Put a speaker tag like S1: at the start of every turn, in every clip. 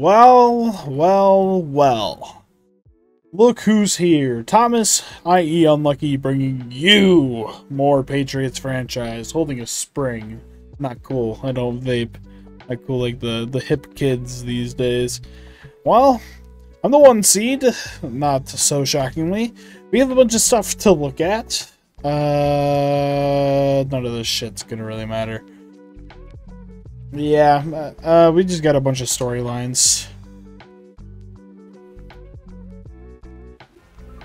S1: Well, well, well. Look who's here. Thomas, i.e. Unlucky, bringing you more Patriots franchise, holding a spring. Not cool. I don't vape. Not cool like the hip kids these days. Well, I'm the 1 seed, not so shockingly. We have a bunch of stuff to look at. None of this shit's gonna really matter. Yeah, we just got a bunch of storylines.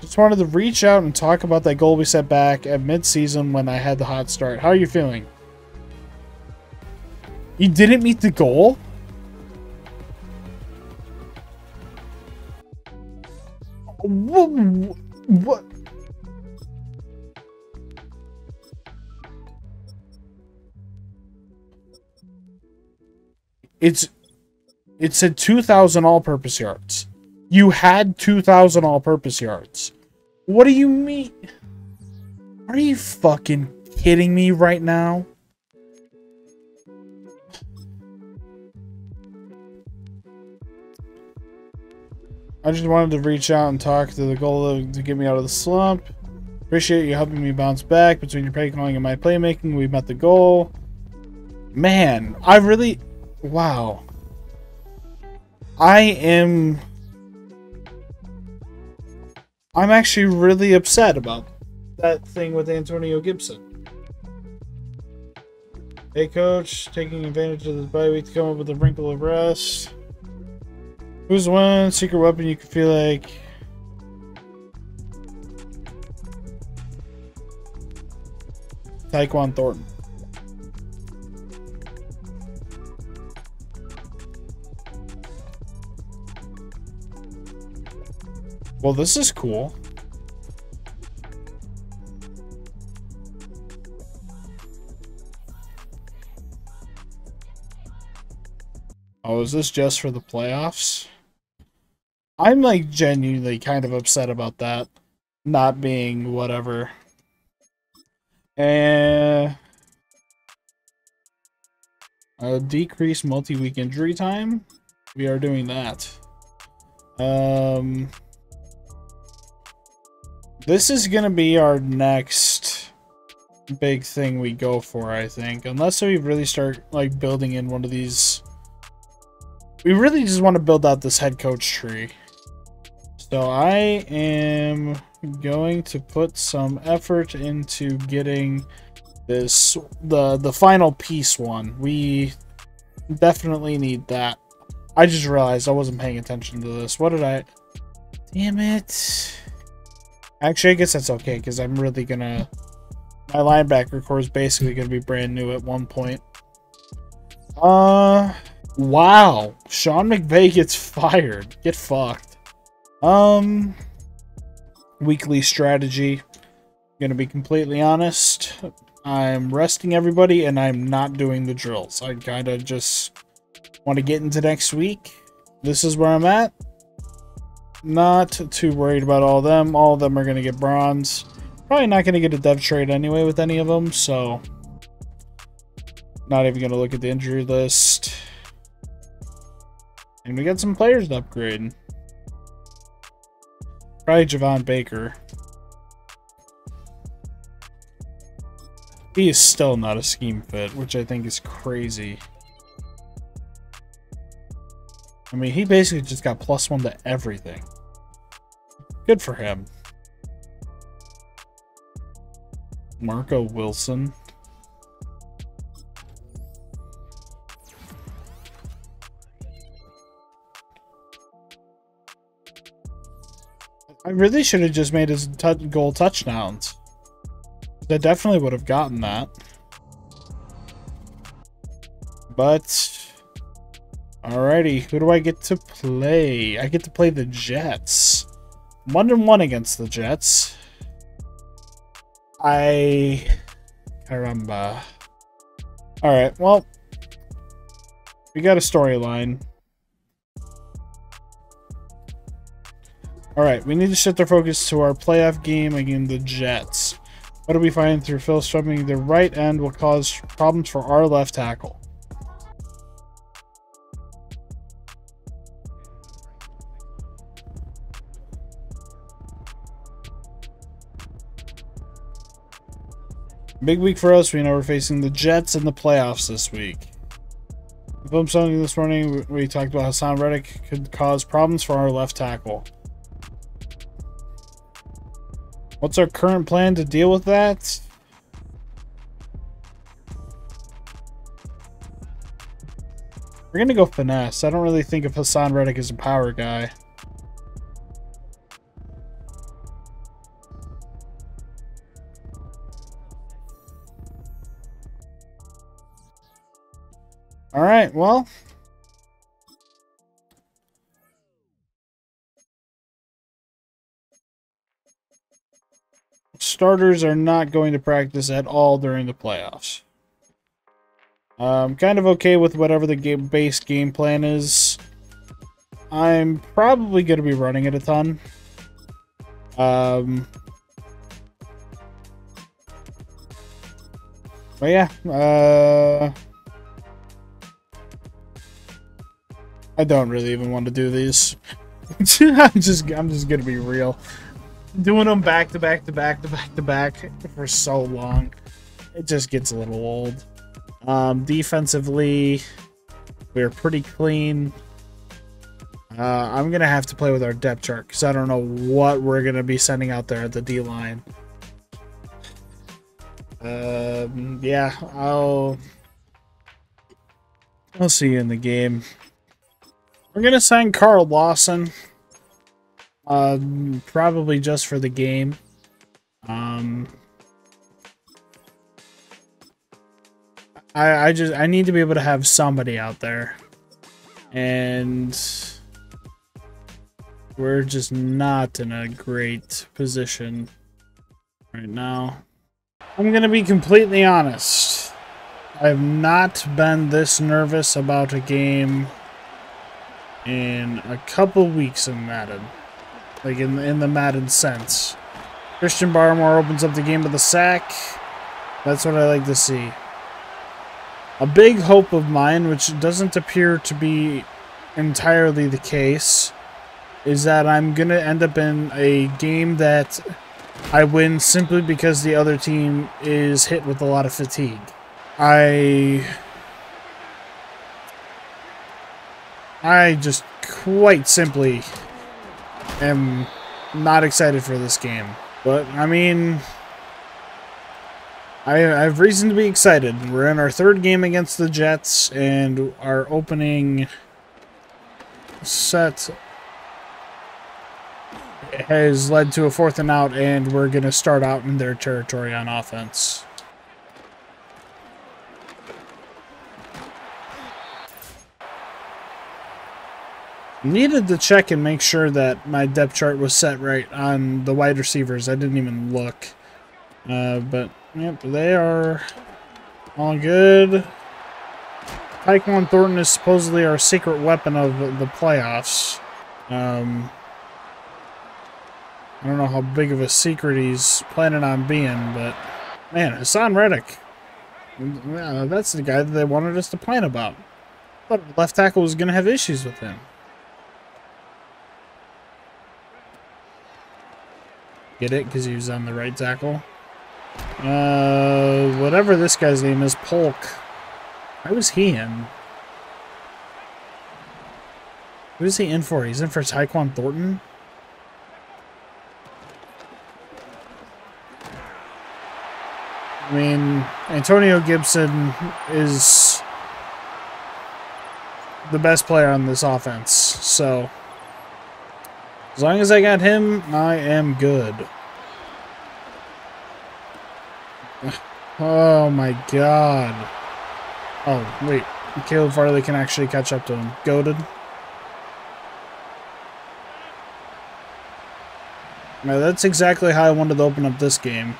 S1: Just wanted to reach out and talk about that goal we set back at mid-season when I had the hot start. How are you feeling? You didn't meet the goal? What? It said 2,000 all-purpose yards. You had 2,000 all-purpose yards. What do you mean? Are you fucking kidding me right now? I just wanted to reach out and talk to the goal to get me out of the slump. Appreciate you helping me bounce back. Between your play calling and my playmaking, we met the goal. Man, I really... Wow. I'm actually really upset about that thing with Antonio Gibson. Hey, coach. Taking advantage of this bye week to come up with a wrinkle of rest. Who's the one secret weapon you can feel like... Tyquan Thornton. Well, this is cool. Oh, is this just for the playoffs? I'm like genuinely kind of upset about that not being whatever. Decrease multi-week injury time. We are doing that. This is gonna be our next big thing we go for, I think. Unless we really start like building in one of these. We really just want to build out this head coach tree. So I am going to put some effort into getting this the final piece one. We definitely need that. I just realized I wasn't paying attention to this. What did I... Damn it. Actually, I guess that's okay, because I'm really gonna... My linebacker core is basically gonna be brand new at one point. Wow. Sean McVay gets fired. Get fucked. Weekly strategy. Gonna be completely honest. I'm resting everybody, and I'm not doing the drills. I kind of just want to get into next week. This is where I'm at. Not too worried about all of them. All of them are going to get bronze. Probably not going to get a dev trade anyway with any of them, so... Not even going to look at the injury list. And we got some players to upgrade. Probably Javon Baker. He is still not a scheme fit, which I think is crazy. I mean, he basically just got +1 to everything. Good for him. Marco Wilson. I really should have just made his goal touchdowns. I definitely would have gotten that. But... Alrighty, who do I get to play? I get to play the Jets. 1-1 against the Jets. Caramba. Alright, well. We got a storyline. Alright, we need to shift our focus to our playoff game against the Jets. What do we find through Phil strumming the right end will cause problems for our left tackle? Big week for us. We know we're facing the Jets in the playoffs this week. Film something this morning. We talked about Hassan Reddick could cause problems for our left tackle. What's our current plan to deal with that? We're going to go finesse. I don't really think of Hassan Reddick as a power guy. All right, well. Starters are not going to practice at all during the playoffs. I'm kind of okay with whatever the base game plan is. I'm probably going to be running it a ton. But yeah, I don't really even want to do these. I'm just gonna be real. Doing them back to back to back to back to back for so long, it just gets a little old. Defensively, we're pretty clean. I'm gonna have to play with our depth chart because I don't know what we're gonna be sending out there at the D line. Yeah, I'll see you in the game. We're gonna sign Carl Lawson. Probably just for the game. I need to be able to have somebody out there, and we're just not in a great position right now. I'm gonna be completely honest. I've not been this nervous about a game in a couple weeks in Madden. Like in the Madden sense. Christian Barmore opens up the game with a sack. That's what I like to see. A big hope of mine, which doesn't appear to be entirely the case, is that I'm going to end up in a game that I win simply because the other team is hit with a lot of fatigue. I just quite simply am not excited for this game. But, I mean, I have reason to be excited. We're in our third game against the Jets, and our opening set has led to a 4th and out, and we're going to start out in their territory on offense. Needed to check and make sure that my depth chart was set right on the wide receivers. I didn't even look. But, yep, they are all good. Tyquan Thornton is supposedly our secret weapon of the playoffs. I don't know how big of a secret he's planning on being, but, man, Hassan Reddick. That's the guy that they wanted us to plan about. I thought left tackle was going to have issues with him. Get it? Because he was on the right tackle. Whatever this guy's name is, Polk. Why was he in? Who is he in for? He's in for Tyquan Thornton? I mean, Antonio Gibson is the best player on this offense, so as long as I got him, I am good. Oh my god. Oh, wait. Caleb Farley can actually catch up to him. Goated. Now, that's exactly how I wanted to open up this game.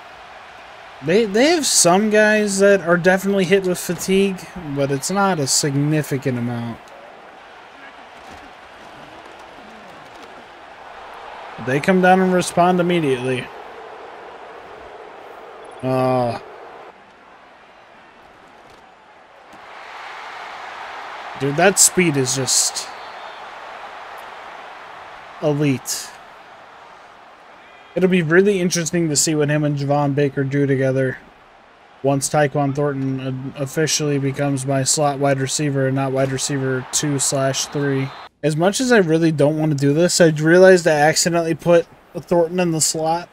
S1: They have some guys that are definitely hit with fatigue, but it's not a significant amount. They come down and respond immediately. Dude, that speed is just elite. It'll be really interesting to see what him and Javon Baker do together. once Tyquan Thornton officially becomes my slot wide receiver and not wide receiver 2/3. As much as I really don't want to do this, I realized I accidentally put Thornton in the slot,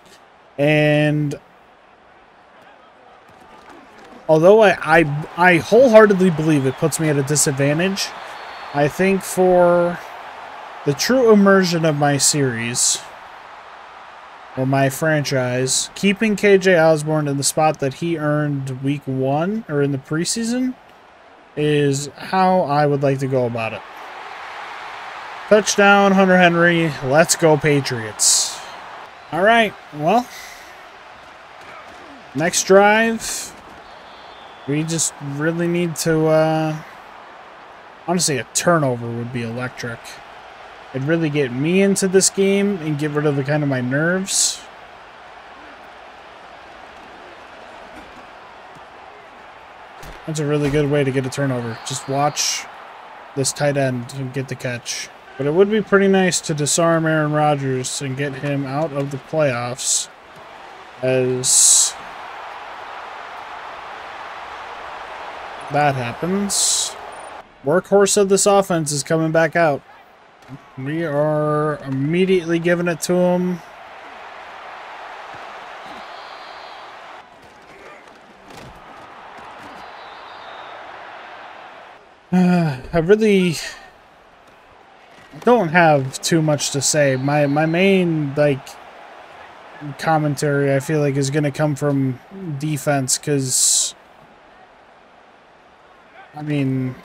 S1: and although I wholeheartedly believe it puts me at a disadvantage, I think for the true immersion of my series, or my franchise, keeping KJ Osborne in the spot that he earned week 1, or in the preseason, is how I would like to go about it. Touchdown, Hunter Henry. Let's go, Patriots. All right, well, next drive, we just really need to, honestly, a turnover would be electric. It'd really get me into this game and get rid of the kind of my nerves. That's a really good way to get a turnover. Just watch this tight end and get the catch. But it would be pretty nice to disarm Aaron Rodgers and get him out of the playoffs, as that happens. Workhorse of this offense is coming back out. We are immediately giving it to him. I really don't have too much to say. My main, like, commentary, I feel like, is going to come from defense, because, I mean,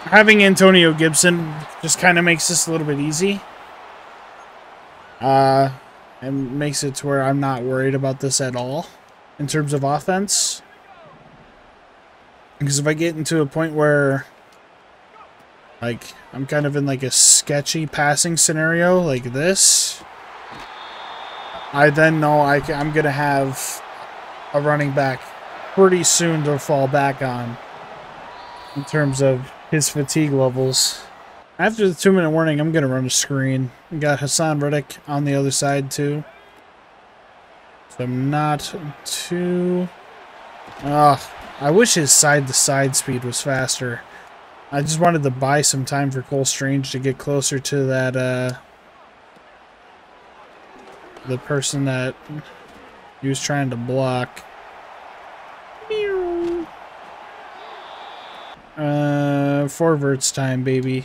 S1: having Antonio Gibson just kind of makes this a little bit easy. And makes it to where I'm not worried about this at all in terms of offense. Because if I get into a point where, like, I'm kind of in like a sketchy passing scenario like this, I then know I'm going to have a running back pretty soon to fall back on in terms of his fatigue levels. After the 2-minute warning, I'm going to run a screen. We got Hassan Reddick on the other side too. So I'm not too... I wish his side-to-side speed was faster. I just wanted to buy some time for Cole Strange to get closer to that, the person that he was trying to block. Forverts time, baby.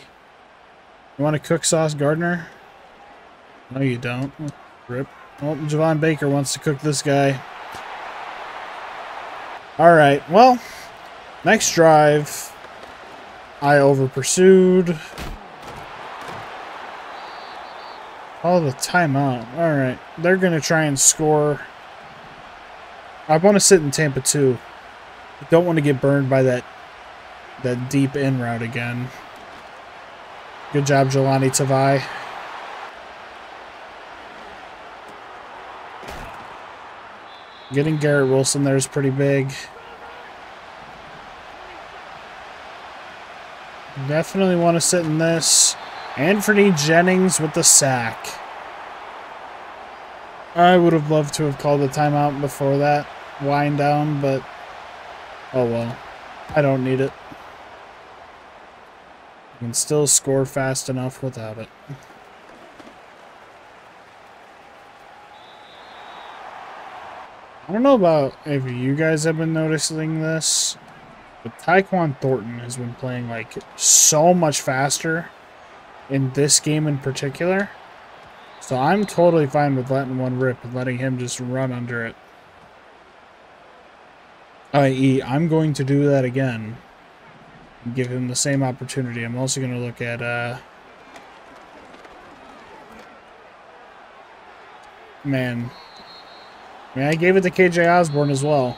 S1: You want to cook Sauce Gardner? No, you don't. Rip. Oh, Javon Baker wants to cook this guy. Alright, well, next drive, I over-pursued. Oh, the timeout. Alright, they're going to try and score. I want to sit in Tampa too. I don't want to get burned by that deep in route again. Good job, Jelani Tavai. Getting Garrett Wilson there is pretty big. Definitely want to sit in this. Anthony Jennings with the sack. I would have loved to have called a timeout before that wind down, but oh well. I don't need it. I can still score fast enough without it. I don't know about if you guys have been noticing this, but Tyquan Thornton has been playing like so much faster in this game in particular. So I'm totally fine with letting one rip and letting him just run under it. i.e., I'm going to do that again. And give him the same opportunity. I'm also going to look at man. I mean, I gave it to KJ Osborne as well.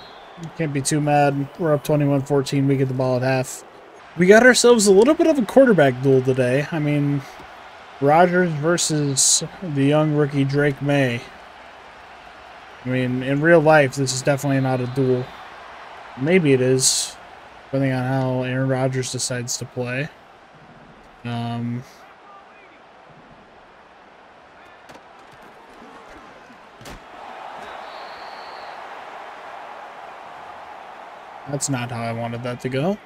S1: Can't be too mad. We're up 21-14. We get the ball at half. We got ourselves a little bit of a quarterback duel today. I mean, Rodgers versus the young rookie Drake May. I mean, in real life, this is definitely not a duel. Maybe it is, depending on how Aaron Rodgers decides to play. That's not how I wanted that to go.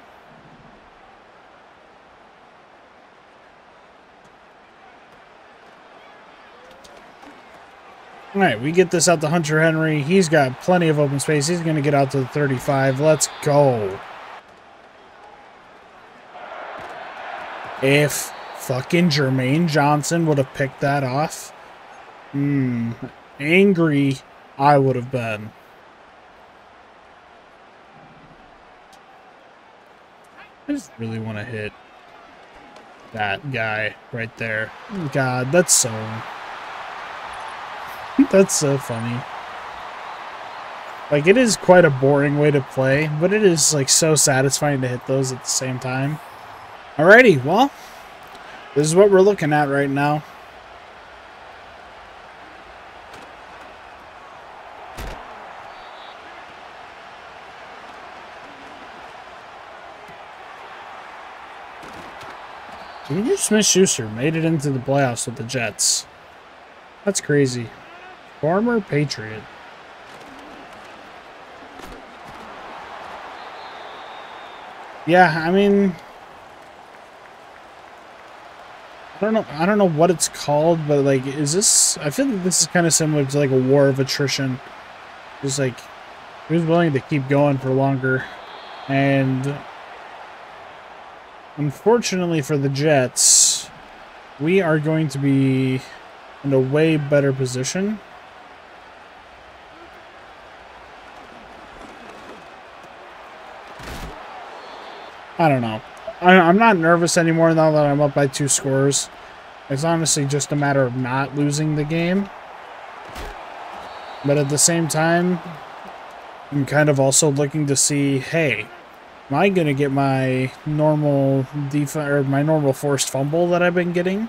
S1: All right, we get this out to Hunter Henry. He's got plenty of open space. He's going to get out to the 35. Let's go. If fucking Jermaine Johnson would have picked that off, angry I would have been. I just really want to hit that guy right there. God, that's so funny. Like, it is quite a boring way to play, but it is, like, so satisfying to hit those at the same time. Alrighty, well, this is what we're looking at right now. Juju Smith-Schuster made it into the playoffs with the Jets. That's crazy. Former Patriot. Yeah, I mean, I don't know what it's called, but like, is this? I feel like this is kind of similar to like a war of attrition. Just like, who's willing to keep going for longer, and unfortunately for the Jets, we are going to be in a way better position. I don't know. I'm not nervous anymore now that I'm up by 2 scores. It's honestly just a matter of not losing the game. But at the same time, I'm kind of also looking to see, hey, am I going to get my normal my normal forced fumble that I've been getting?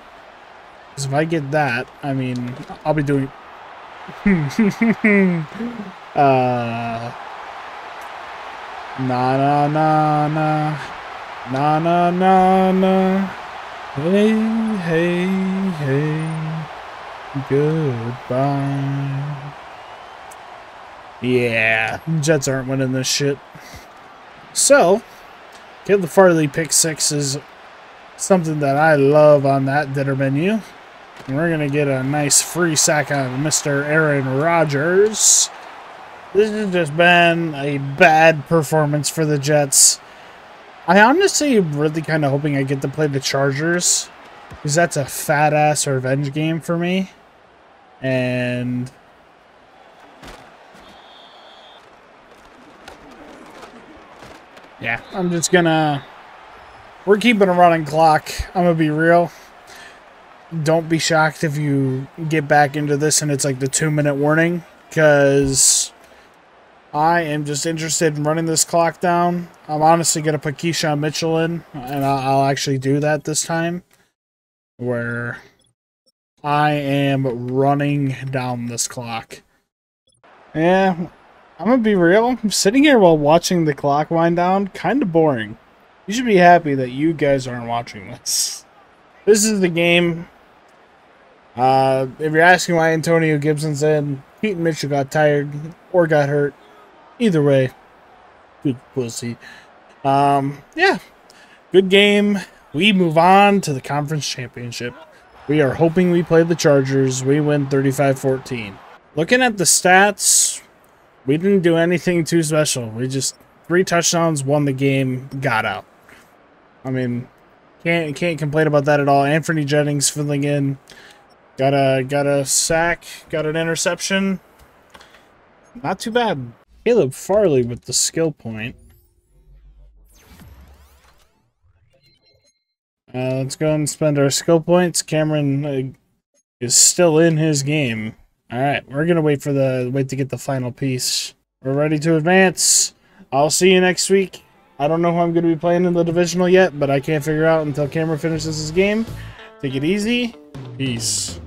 S1: Because if I get that, I mean, I'll be doing... Na. Na na na na. Hey, hey, hey. Goodbye. Yeah, Jets aren't winning this shit. So, Caleb Farley pick 6 is something that I love on that dinner menu. And we're going to get a nice free sack out of Mr. Aaron Rodgers. This has just been a bad performance for the Jets. I honestly am really kind of hoping I get to play the Chargers, because that's a fat-ass revenge game for me. And yeah, I'm just gonna... We're keeping a running clock. I'm gonna be real. Don't be shocked if you get back into this and it's like the 2-minute warning, because I am just interested in running this clock down. I'm honestly going to put Keyshawn Mitchell in, and I'll actually do that this time, where I am running down this clock. Yeah, I'm going to be real. I'm sitting here while watching the clock wind down. Kind of boring. You should be happy that you guys aren't watching this. This is the game. If you're asking why Antonio Gibson's in, Peyton Mitchell got tired or got hurt. Either way, good pussy. Yeah, good game. We move on to the conference championship. We are hoping we play the Chargers. We win 35-14. Looking at the stats, we didn't do anything too special. We just 3 touchdowns, won the game, got out. I mean, can't complain about that at all. Anthony Jennings filling in, got a sack, got an interception. Not too bad. Caleb Farley with the skill point. Let's go and spend our skill points. Cameron is still in his game. All right, we're gonna wait to get the final piece. We're ready to advance. I'll see you next week. I don't know who I'm gonna be playing in the divisional yet, but I can't figure out until Cameron finishes his game. Take it easy. Peace.